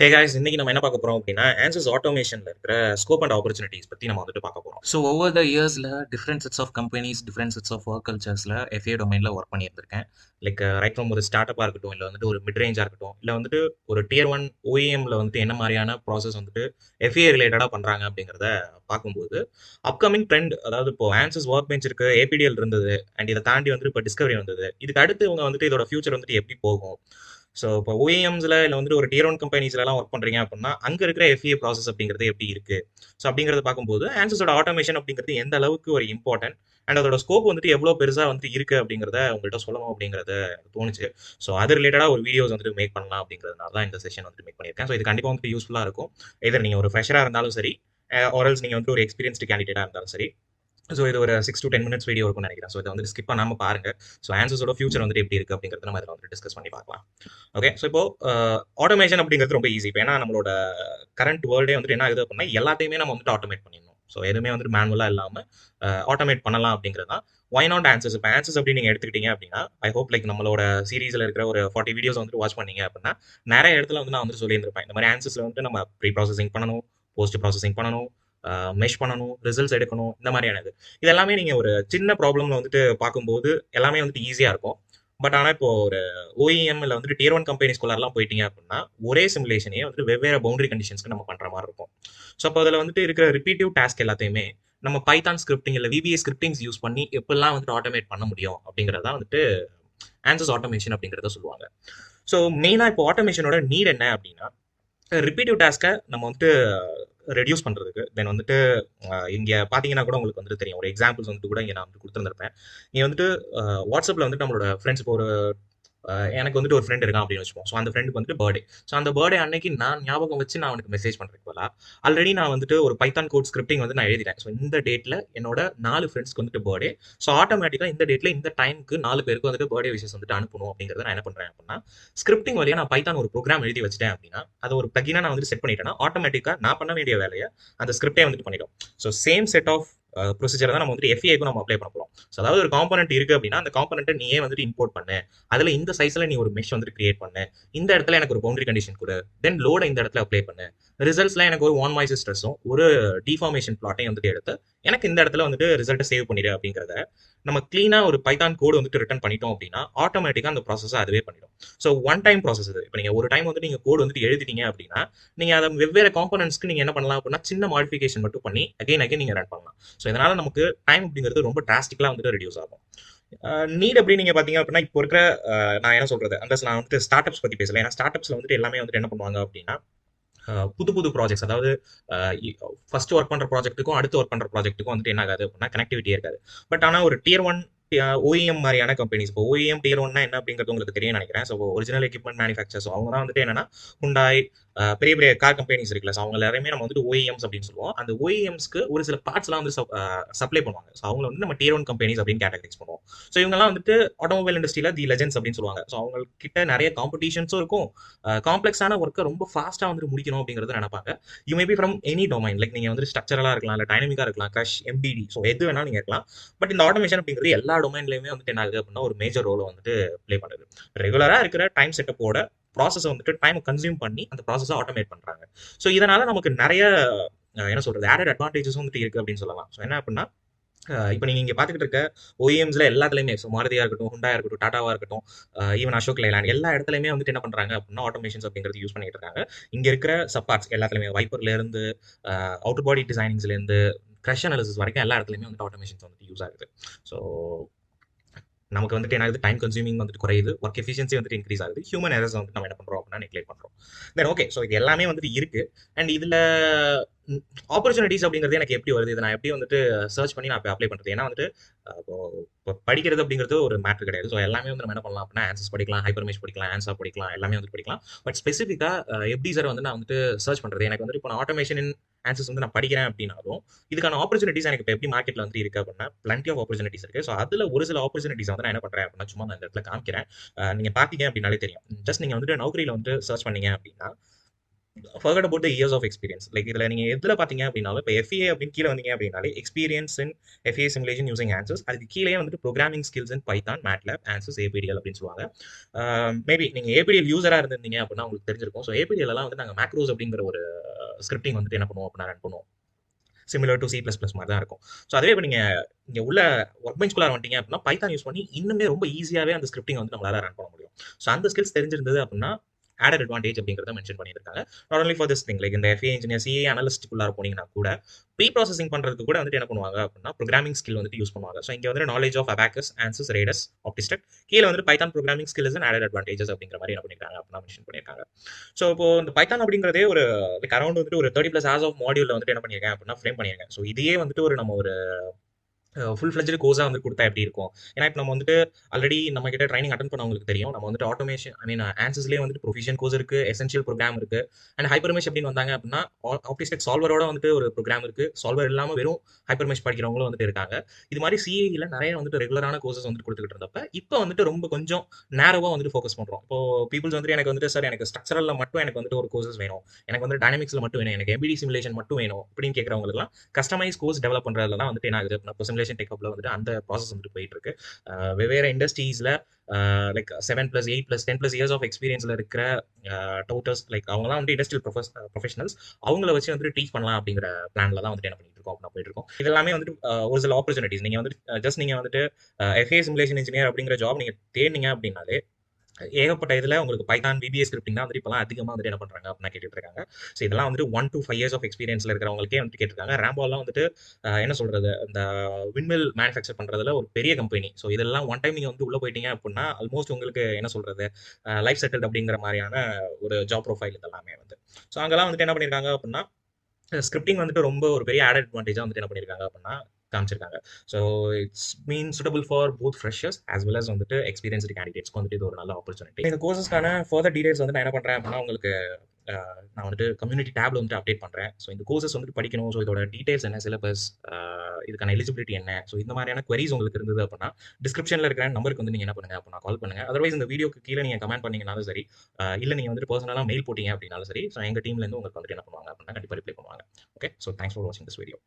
ஹே guys, இன்னைக்கு நம்ம என்ன பார்க்க போறோம் அப்படின்னா ஆன்சர்ஸ் ஆட்டோமேஷன்ல இருக்கிற ஸ்கோப் அண்ட் ஆப்பர்ச்சுனிட்டிஸ் பத்தி நம்ம வந்துட்டு பார்க்க போறோம். ஸோ ஓவர் த இயர்ஸ்ல different sets of companies, different sets of work கல்ச்சர்ஸ்ல எஃப்ஏ டொமைன்ல ஒர்க் பண்ணியிருந்திருக்கேன். லைக் ரைட் ஃப்ரம் ஒரு ஸ்டார்ட் அப்பாக இருக்கட்டும், இல்லை வந்துட்டு ஒரு மிட் ரேஞ்சாக இருக்கட்டும், இல்லை வந்துட்டு ஒரு டியர் ஒன் ஓஏஎம்ல வந்துட்டு என்ன மாதிரியான ப்ராசஸ் வந்துட்டு எஃப்ஏ ரிலேட்டடாக பண்றாங்க அப்படிங்கிறத பார்க்கும்போது அப்கமிங் ட்ரெண்ட், அதாவது இப்போ ஆன்சர்ஸ் ஒர்க் பெஞ்ச் இருக்கு, ஏபிடிஎல் இருந்தது, அண்ட் இதை தாண்டி வந்துட்டு இப்போ டிஸ்கவரி வந்தது. இதுக்கு அடுத்து இவங்க வந்துட்டு இதோட ஃபியூச்சர் வந்துட்டு எப்படி போகும்? ஸோ இப்போ ஓஏஎம்ஸில் இல்லை வந்துட்டு ஒரு டியர் ஒன் கம்பெனிஸ்லாம் ஒர்க் பண்ணுறீங்க அப்படின்னா அங்கே இருக்கிற எஃப்ஏ ப்ராசஸ் அப்படிங்கிறது எப்படி இருக்கு? ஸோ அப்படிங்கிறத பார்க்கும்போது ஆன்சர்ஸோட ஆட்டோமேஷன் அப்படிங்கிறது எந்த அளவுக்கு ஒரு இம்பார்ட்டன்ட் அண்ட் அதோட ஸ்கோப் வந்துட்டு எவ்வளோ பெருசாக வந்துட்டு இருக்கு அப்படிங்கிறத உங்கள்கிட்ட சொல்லணும் அப்படிங்கிறத தோணுச்சு. ஸோ அது ரிலேட்டடாக ஒரு வீடியோஸ் வந்துட்டு மேக் பண்ணலாம் அப்படிங்கிறதுனால தான் இந்த செஷன் வந்துட்டு மேக் பண்ணியிருக்கேன். ஸோ இது கண்டிப்பாக வந்துட்டு யூஸ்ஃபுல்லாக இருக்கும். எதர் நீங்கள் ஒரு ஃப்ரெஷராக இருந்தாலும் சரி, ஆர்எல்ஸ் நீங்கள் வந்துட்டு ஒரு எக்ஸ்பீரியன்ஸ்டு கேண்டிடேட்டாக இருந்தாலும் சரி. ஸோ இது ஒரு 6 to 10 மினிட்ஸ் வீடியோ இருக்கும்னு நினைக்கிறேன். ஸோ இதை வந்து ஸ்கிப் பண்ணாமல் பாருங்க. ஸோ ஆன்சர்ஸோட ஃபியூச்சர் வந்துட்டு எப்படி இருக்கு அப்படிங்கிறத நம்ம இதில் வந்து டிஸ்கஸ் பண்ணி பார்க்கலாம். ஓகே, ஸோ இப்போ ஆட்டோமேஷன் அப்படிங்கிறது ரொம்ப ஈஸி. இப்போ ஏன்னா நம்மளோட கரண்ட் வேர்ல்டே வந்துட்டு என்ன ஆகுது அப்படின்னா எல்லாத்தையுமே நம்ம வந்துட்டு ஆட்டோமேட் பண்ணிடணும். ஸோ எதுவுமே வந்துட்டு மேனுவலாக இல்லாமல் ஆட்டோமேட் பண்ணலாம் அப்படிங்கிறது தான். Why not answers? இப்போ ஆன்சர்ஸ் அப்படின்னு நீங்கள் எடுத்துக்கிட்டீங்க அப்படின்னா ஐ ஹோப் லைக் நம்மளோட சீரீஸில் இருக்கிற ஒரு 40 வீடியோஸ் வந்துட்டு வாட்ச் பண்ணீங்க அப்படின்னா நிறைய இடத்துல வந்து நான் வந்து சொல்லியிருந்திருப்பேன். இந்த மாதிரி ஆன்சர்ஸில் வந்துட்டு நம்ம ப்ரீ ப்ராசஸிங் பண்ணணும், போஸ்ட் ப்ராசஸிங் பண்ணணும், மெஷ் பண்ணணும், ரிசல்ட்ஸ் எடுக்கணும், இந்த மாதிரியானது. இது எல்லாமே நீங்கள் ஒரு சின்ன ப்ராப்ளம்ல வந்துட்டு பார்க்கும்போது எல்லாமே வந்துட்டு ஈஸியாக இருக்கும். பட் ஆனால் இப்போ ஒரு ஓஇஎம் இல்லை வந்துட்டு டியர் ஒன் கம்பெனிஸ்குள்ளெல்லாம் போயிட்டீங்க அப்படின்னா ஒரே சிமுலேஷனே வந்துட்டு வெவ்வேறு பவுண்டரி கண்டிஷன்ஸ்க்கு நம்ம பண்ணுற மாதிரி இருக்கும். ஸோ அப்போ அதில் வந்துட்டு இருக்கிற ரிப்பீட்டிவ் டாஸ்க் எல்லாத்தையுமே நம்ம பைத்தான் ஸ்கிரிப்டிங் இல்லை விபிஏ ஸ்கிரிப்டிங்ஸ் யூஸ் பண்ணி எப்படிலாம் வந்துட்டு ஆட்டோமேட் பண்ண முடியும் அப்படிங்கிறதா வந்துட்டு ஆன்சர்ஸ் ஆட்டோமேஷன் அப்படிங்கிறத சொல்லுவாங்க. ஸோ மெயினாக இப்போ ஆட்டோமேஷனோட நீட் என்ன அப்படின்னா ரிப்பீட்டிவ் டாஸ்க்கை நம்ம வந்துட்டு ரெடியூஸ் பண்ணுறதுக்கு. தென் வந்துட்டு இங்கே பார்த்தீங்கன்னா கூட உங்களுக்கு வந்துட்டு தெரியும். ஒரு எக்ஸாம்பிள்ஸ் வந்துட்டு கூட இங்கே நான் வந்து கொடுத்துருந்துருப்பேன். இங்கே வந்துட்டு வாட்ஸ்அப்பில் வந்துட்டு நம்மளோட ஃப்ரெண்ட்ஸ் இப்போ ஒரு எனக்கு வந்துட்டு ஒரு ஃப்ரெண்ட் இருக்கான் அப்படின்னு வச்சுப்போம். ஸோ அந்த ஃப்ரெண்டுக்கு வந்துட்டு பர்த்டே. ஸோ அந்த பர்த்டே அன்னைக்கு நான் ஞாபகம் வச்சு நான் அவனுக்கு மெசேஜ் பண்ணுறதுக்கு போல ஆல்ரெடி நான் வந்துட்டு ஒரு பைத்தான் கோட் ஸ்கிரிப்டிங் வந்து நான் எழுதிட்டேன். ஸோ இந்த டேட்டில் என்னோட 4 ஃப்ரெண்ட்ஸ்க்கு வந்துட்டு பர்த்டே. ஸோ ஆட்டோமேட்டிக்காக இந்த டேட்டில் இந்த டைமுக்கு 4 பேருக்கு வந்துட்டு பர்த்டே விஷஸ் வந்துட்டு அனுப்பணும் அப்படிங்கிறத நான் என்ன பண்ணுறேன் அப்படின்னா ஸ்கிரிப்டிங் வழியாக நான் பைத்தான் ஒரு ப்ரோக்ராம் எழுதி வச்சிட்டேன் அப்படின்னா அதை ஒரு பிளகினா நான் வந்துட்டு செட் பண்ணிட்டேன்னா ஆட்டோமேட்டிக்காக நான் பண்ண வேண்டிய வேலையை அந்த ஸ்கிரிப்டே வந்துட்டு பண்ணிடும். So same set of procedure தான் நம்ம வந்துட்டு எஃப்ஏக்கும் நம்ம அப்ளை பண்ண போகிறோம். ஸோ அதாவது ஒரு காம்பனன்ட் இருக்கு அப்படின்னா அந்த காம்பனண்ட்டை நீயே வந்துட்டு இம்போர்ட் பண்ணு, அதில் இந்த சைஸில் நீ ஒரு மெஷ் வந்துட்டு கிரியேட் பண்ணு, இந்த இடத்துல எனக்கு ஒரு பவுண்டரி கண்டிஷன் கொடு, தென் லோட இந்த இடத்துல அப்ளை பண்ணு, ரிசல்ட்ஸ்ல எனக்கு ஒரு ஒன் வாய்ஸ் ஸ்ட்ரெஸ்ஸும் ஒரு டிஃபார்மேஷன் பிளாட்டையும் வந்துட்டு எடுத்து எனக்கு இந்த இடத்துல வந்துட்டு ரிசல்ட்டை சேவ் பண்ணிடு அப்படிங்கிறத நம்ம கிளீனாக ஒரு பைத்தான் கோடு வந்துட்டு ரிட்டர்ன் பண்ணிட்டோம் அப்படின்னா ஆட்டோமேட்டிக்காக அந்த ப்ராசஸை அதுவே பண்ணிடும். ஸோ ஒன் டைம் ப்ராசஸ் இது. இப்போ நீங்கள் ஒரு டைம் வந்துட்டு நீங்கள் கோடு வந்துட்டு எழுதிட்டீங்க அப்படின்னா நீங்கள் அதை வெவ்வேறு காம்பனன்ட்ஸ்க்கு நீங்கள் என்ன பண்ணலாம் அப்படின்னா சின்ன மாடிஃபிகேஷன் மட்டும் பண்ணி அகைன் நீங்கள் ரன் பண்ணலாம். ஸோ இதனால நமக்கு டைம் அப்படிங்கிறது ரொம்ப டிராஸ்டிக்கலாக வந்துட்டு ரெடியூஸ் ஆகும். நீட் அப்படி நீங்க பாத்தீங்க அப்படின்னா இப்போ இருக்கிற நான் என்ன சொல்றது அந்த நான் வந்துட்டு ஸ்டார்ட் அப்ஸ் பத்தி பேசல. ஏன்னா ஸ்டார்ட் அப்ஸ்ல வந்துட்டு எல்லாமே வந்துட்டு என்ன பண்ணுவாங்க அப்படின்னா புது புது ப்ராஜெக்ட்ஸ், அதாவது ஃபர்ஸ்ட் ஒர்க் பண்ற ப்ராஜெக்ட்டுக்கும் அடுத்து ஒர்க் பண்ற ப்ராஜெக்ட்டுக்கும் வந்துட்டு என்ன ஆகாது அப்படின்னா கனெக்டிவிட்டி இருக்காது. பட் ஆனால் ஒரு டியர் ஒன் ஓஇஎம் மாதிரியான கம்பெனிஸ், இப்போ ஓஇஎம் டியர் ஒன்னா என்ன அப்படிங்கிறது உங்களுக்கு தெரியும் நினைக்கிறேன். ஸோ ஒரிஜினல் எக்யூப்மெண்ட் மேனுஃபேக்சர்ஸ் அவங்க தான் வந்துட்டு என்னன்னா ஹுண்டாய், பெரிய பெரிய கார் கம்பெனிஸ் இருக்குல்ல, ஸோ அவங்க எல்லாருமே நம்ம வந்துட்டு ஓஇஎம்ஸ் அப்படின்னு சொல்லுவோம். அந்த ஓஇஎம்ஸ்க்கு ஒரு சில பார்ட்ஸ்லாம் வந்து சப்ளை பண்ணுவாங்க. ஸோ அவங்க வந்து நம்ம டியர் ஒன் கம்பெனிஸ் அப்படின்னு கேட்டகரைஸ் பண்ணுவோம். ஸோ இவங்கெல்லாம் வந்துட்டு ஆட்டோமொபைல் இண்டஸ்ட்ரியில தி லெஜெண்ட்ஸ் அப்படின்னு சொல்லுவாங்க. ஸோ அவங்க கிட்ட நிறைய காம்படிஷன்ஸும் இருக்கும், காம்ப்ளெக்ஸான ஒர்க்கை ரொம்ப ஃபாஸ்ட்டாக வந்துட்டு முடிக்கணும் அப்படிங்கிறத நினைப்பாங்க. You may be from any domain, like நீங்கள் வந்து ஸ்ட்ரக்சரலாக இருக்கலாம், இல்லை டைனமிக்காக இருக்கலாம், கிரஷ், எம்பிடி, ஸோ எது வேணாலும் நீங்கள் இருக்கலாம். பட் இந்த ஆட்டோமேஷன் அப்படிங்கிறது எல்லா டொமைன்லையுமே வந்துட்டு என்ன ஆகுது அப்படின்னா ஒரு மேஜர் ரோலை வந்துட்டு ப்ளே பண்ணுது. ரெகுலராக இருக்கிற டைம் செட்டப்போட ப்ராசஸ் வந்துட்டு டைம் கன்சியூம் பண்ணி அந்த ப்ராசஸை ஆட்டோமேட் பண்ணுறாங்க. ஸோ இதனால நமக்கு நிறைய என்ன சொல்றது ஆடட் அட்வான்டேஜஸ் வந்துட்டு இருக்கு அப்படின்னு சொல்லலாம். ஸோ என்ன அப்படின்னா இப்போ நீங்கள் இங்கே பார்த்துக்கிட்டு இருக்க ஓஇஎம்ஸில் எல்லாத்துலேயுமே, ஸோ மாருதியாக இருக்கட்டும், ஹுண்டாயாக இருக்கட்டும், டாட்டாவாக இருக்கட்டும், ஈவன் அசோக் லைலாண்ட், எல்லா இடத்துலையுமே வந்துட்டு என்ன பண்ணுறாங்க அப்படின்னா ஆட்டோமேஷன்ஸ் அப்படிங்கிறது யூஸ் பண்ணிட்டு இருக்காங்க. இங்கே இருக்கிற சப்பார்ட்ஸ் எல்லாத்துலேயுமே வைப்பர்லேருந்து அவுட்டர் பாடி டிசைனிங்ஸ்லேருந்து கிரஷ் அனாலிசிஸ் வரைக்கும் எல்லா இடத்துலையுமே வந்துட்டு ஆட்டோமேஷன்ஸ் வந்துட்டு யூஸ் ஆகுது. ஸோ நமக்கு வந்துட்டு என்ன ஆகுது, டைம் கன்சூமிங் வந்துட்டு குறையுது, ஒர்க் எஃபிஷியன்சி வந்துட்டு இன்க்ரீஸ் ஆகுது, ஹியூமன் எரர்ஸ் வந்துட்டு நம்ம என்ன பண்ணுறோம் அப்படின்னா நெக்லெக்ட் பண்ணுறோம். தென் ஓகே, ஸோ இது எல்லாமே வந்துட்டு இருக்கு. அண்ட் இதில் ஆப்பர்ச்சுனிட்டிஸ் அப்படிங்கிறது எனக்கு எப்படி வருது, இதை நான் எப்படி வந்துட்டு சர்ச் பண்ணி நான் இப்போ அப்ளை பண்ணுறது? ஏன்னா வந்துட்டு இப்போ படிக்கிறது அப்படிங்கிறது ஒரு மேட்ரு கிடையாது. ஸோ எல்லாமே வந்து நம்ம என்ன பண்ணலாம் அப்படின்னா ஆன்சர்ஸ் படிக்கலாம், ஹைப்பர்மேஷ் படிக்கலாம், ஆன்சர் படிக்கலாம், எல்லாமே வந்து படிக்கலாம். பட் ஸ்பெசிஃபிக்காக எப்படி சார் வந்து நான் வந்துட்டு சர்ச் பண்ணுறது? எனக்கு வந்துட்டு இப்போ நான் ஆட்டோமேஷன் இன் ஆன்சர்ஸ் வந்து நான் படிக்கிறேன் அப்படின்னாலும் இதுக்கான ஆப்பர்ச்சுனிட்டிஸ் எனக்கு இப்போ எப்படி மார்க்கெட்டில் வந்து இருக்கு அப்படின்னா பிளண்டி ஆஃப் ஆப்பர்ச்சுனிட்டிஸ் இருக்கு. ஸோ அதில் ஒரு சில ஆப்பர்ச்சுனிட்டிஸ் வந்து நான் என்ன பண்ணுறேன் அப்படின்னா சும்மா நான் இந்த இடத்துல காமிக்கிறேன். நீங்கள் பார்த்தீங்க அப்படின்னாலே தெரியும். ஜஸ்ட் நீங்கள் வந்துட்டு நௌக்கரியில் வந்து சர்ச் பண்ணீங்க அப்படின்னா forget about the years of experience. Like இதுல நீங்க எதுல பாத்தீங்க அப்படின்னாலும் இப்போ FEA அப்படின்னு கீழே வந்தீங்க அப்படின்னாலே experience in FEA simulation using answers, அதுக்கு கீழே வந்துட்டு programming skills in Python, MATLAB, answers, APDL அப்படின்னு சொல்லுவாங்க. மேபி நீங்க ஏபிடிஎல் யூசரா இருந்திருந்தீங்க அப்படின்னா உங்களுக்கு தெரிஞ்சிருக்கும். ஸோ ஏபிடிஎல் எல்லாம் வந்து நாங்க மேக்ரோஸ் அப்படிங்கிற ஒரு ஸ்கிரிப்டிங் வந்துட்டு என்ன பண்ணுவோம் அப்படின்னா ரன் பண்ணுவோம். சிமிலர் டு C++ மாதிரி தான் இருக்கும். ஸோ அதுவே இப்போ நீங்க உள்ள ஒர்க் பெஞ்ச்குள்ளார வந்துட்டீங்க அப்படின்னா பைத்தான் யூஸ் பண்ணி இன்னுமே ரொம்ப ஈஸியாவே அந்த ஸ்கிரிப்டிங் வந்து நம்மளால ரன் பண்ண முடியும். ஸோ அந்த ஸ்கில்ஸ் தெரிஞ்சிருந்தது அப்படின்னா ஆடட் அட்வான்டேஜ் அப்படிங்கிறத மென்ஷன் பண்ணியிருக்காங்க. Not only for this thing, like இந்த FA இன்ஜினியர், CA அனலிஸ்ட்டுக்குள்ளார போனீங்கன்னா கூட ப்ரீ ப்ராசஸிங் பண்றதுக்கு கூட வந்துட்டு என்ன பண்ணுவாங்க அப்படின்னா ப்ரோக்ராமிங் ஸ்கில் வந்துட்டு யூஸ் பண்ணுவாங்க. ஸோ இங்க வந்து நாலேஜ் ஆஃப் அபாக்கஸ், ஆன்சஸ், ரேடஸ், ஆப்டிஸ்டக், கீழே வந்து Python programming skills and added advantages அப்படிங்கிற மாதிரி என்ன பண்ணிருக்காங்க அப்படின்னா மென்ஷன் பண்ணியிருக்காங்க. ஸோ இப்போ இந்த பைத்தான் அப்படிங்கிறதே ஒரு லைக் அரௌண்ட் வந்துட்டு ஒரு 30+ hours ஆஃப் மாடியூல்ல வந்துட்டு என்ன பண்ணியிருக்கேன் அப்படின்னா ஃப்ரேம் பண்ணியிருக்கேன். ஸோ இதையே வந்துட்டு ஒரு நம்ம ஒரு ஃபுல் ஃப்ளெஜ்டு கோர்ஸாக வந்து கொடுத்தா எப்படி இருக்கும்? ஏன்னா இப்போ நம்ம வந்துட்டு ஆல்ரெடி நம்ம கிட்ட ட்ரைனிங் அட்டன் பண்ணவங்களுக்கு தெரியும். நம்ம வந்துட்டு ஆட்டோமேஷன் ஆன்சர்ஸ்லேயே வந்துட்டு ப்ரொஃபிஷியன் கோர்ஸ் இருக்கு, எசென்ஷியல் ப்ரோக்ராம் இருக்கு, அண்ட் ஹைப்பர்மெஷ் அப்படின்னு வந்தாங்க அப்படின்னா ஆப்டிஸ்டிக் சால்வரோட வந்துட்டு ஒரு ப்ரோக்ராம் இருக்கு. சால்வர் இல்லாமல் வெறும் ஹைப்பர்மெஷ் படிக்கிறவங்களும் வந்துட்டு இருக்காங்க. இது மாதிரி CAEல நிறைய வந்துட்டு ரெகுலரான கோர்சஸ் வந்துட்டு கொடுத்துக்கிட்டு இருந்தப்ப இப்போ வந்துட்டு ரொம்ப கொஞ்சம் நேரோவாக வந்துட்டு ஃபோக்கஸ் பண்ணுறோம். இப்போ பீப்புள்ஸ் வந்துட்டு எனக்கு வந்துட்டு சார் எனக்கு ஸ்ட்ரக்சரலில் மட்டும் எனக்கு வந்துட்டு ஒரு கோர்சஸ் வேணும், எனக்கு வந்து டைனமிக்ஸில் மட்டும் வேணும், எனக்கு எம்பிடி சிமுலேஷன் மட்டும் வேணும் அப்படின்னு கேட்குறவங்களுக்குலாம் கஸ்டமைஸ் கோர்ஸ் டெவலப் பண்ணுறதுல தான் வந்துட்டு என்ன ஆகுது அப்படின்னா சிமுலேஷன் டெக்அப்ல வந்துட்டு அந்த ப்ராசஸ் வந்துட்டு போயிட்டு இருக்கு. வெவ்வேறு இண்டஸ்ட்ரீஸ்ல லைக் 7+8+10+ இயர்ஸ் ஆஃப் எக்ஸ்பீரியன்ஸ்ல இருக்கிற டவுட்டர்ஸ், லைக் அவங்கலாம் வந்து இண்டஸ்ட்ரியல் ப்ரொஃபஷனல்ஸ், அவங்கள வச்சு வந்துட்டு டீச் பண்ணலாம் அப்படிங்கிற பிளான்ல தான் வந்துட்டு என்ன பண்ணிட்டு இருக்கோம் அப்படின்னா போயிட்டு இருக்கோம். இதெல்லாமே வந்துட்டு ஒரு சில ஆப்பர்ச்சுனிட்டிஸ். நீங்க வந்துட்டு ஜஸ்ட் நீங்க வந்துட்டு FA சிமுலேஷன் இன்ஜினியர் அப்படிங்கிற ஜாப் நீங்க தேடினீங்க அப்படின்னாலே ஏகப்பட்ட இதுல உங்களுக்கு பைத்தான், VBA ஸ்கிரிப்டிங் தான் வந்து இப்பெல்லாம் அதிகமா வந்துட்டு என்ன பண்றாங்க அப்படின்னா கேட்டுட்டு இருக்காங்க. ஸோ இதெல்லாம் வந்துட்டு 1 to 5 years ஆஃப் எக்ஸ்பீரியன்ஸ்ல இருக்கிறவங்களுக்கே வந்துட்டு கேட்டிருக்காங்க. ரேம்போலாம் வந்துட்டு என்ன சொல்றது, இந்த விண்மில் மேனுஃபேக்சர் பண்றதுல ஒரு பெரிய கம்பெனி. ஸோ இதெல்லாம் ஒன் டைம் நீங்க வந்து உள்ள போயிட்டீங்க அப்படின்னா ஆல்மோஸ்ட் உங்களுக்கு என்ன சொல்றது, லைஃப் செட்டில் அப்படிங்கிற மாதிரியான ஒரு ஜாப் ப்ரொஃபைல் இதெல்லாமே வந்து. ஸோ அங்கெல்லாம் வந்துட்டு என்ன பண்ணிருக்காங்க அப்படின்னா ஸ்கிரிப்டிங் வந்துட்டு ரொம்ப ஒரு பெரிய ஆட் அட்வான்டேஜா வந்துட்டு என்ன பண்ணிருக்காங்க அப்படின்னா காமிச்சிருக்காங்க. So it's mean suitable for both freshers as well as வந்துட்டு எக்ஸ்பீரியன்ஸ்டு கேண்டிடேட்ஸ்க்கு வந்துட்டு இது ஒரு நல்ல ஆப்பர்ச்சுனிட்டி. இந்த கோர்சஸ்க்கான ஃபர்தர் டீடைல்ஸ் வந்து நான் என்ன பண்றேன் அப்படின்னா உங்களுக்கு நான் வந்துட்டு கம்யூனிட்டி டேப்ல வந்துட்டு அப்டேட் பண்றேன். ஸோ இந்த கோர்சஸ் வந்துட்டு படிக்கணும், ஸோ இதோட டீடைல்ஸ் என்ன, சிலபஸ், இதுக்கான எலிஜிபிலிட்டி என்ன, ஸோ இந்த மாதிரியான queries உங்களுக்கு இருந்தது அப்படின்னா டிஸ்கிரிப்ஷன்ல இருக்கிற நம்பருக்கு வந்து நீங்க என்ன பண்ணுங்க அப்படின்னா கால் பண்ணுங்க. அதர்வைஸ் இந்த வீடியோக்கு கீழே நீங்க கமெண்ட் பண்ணீங்கனாலும் சரி, இல்ல நீங்க வந்துட்டு பர்சனலா மெயில் போட்டீங்க அப்படின்னாலும் சரி, ஸோ எங்க டீம்ல இருந்து உங்களுக்கு வந்துட்டு என்ன பண்ணுவாங்க அப்படின்னா கண்டிப்பா ரிப்ளை பண்ணுவாங்க. ஓகே, ஸோ தேங்க்ஸ் ஃபார் வாட்சிங் திஸ் வீடியோ.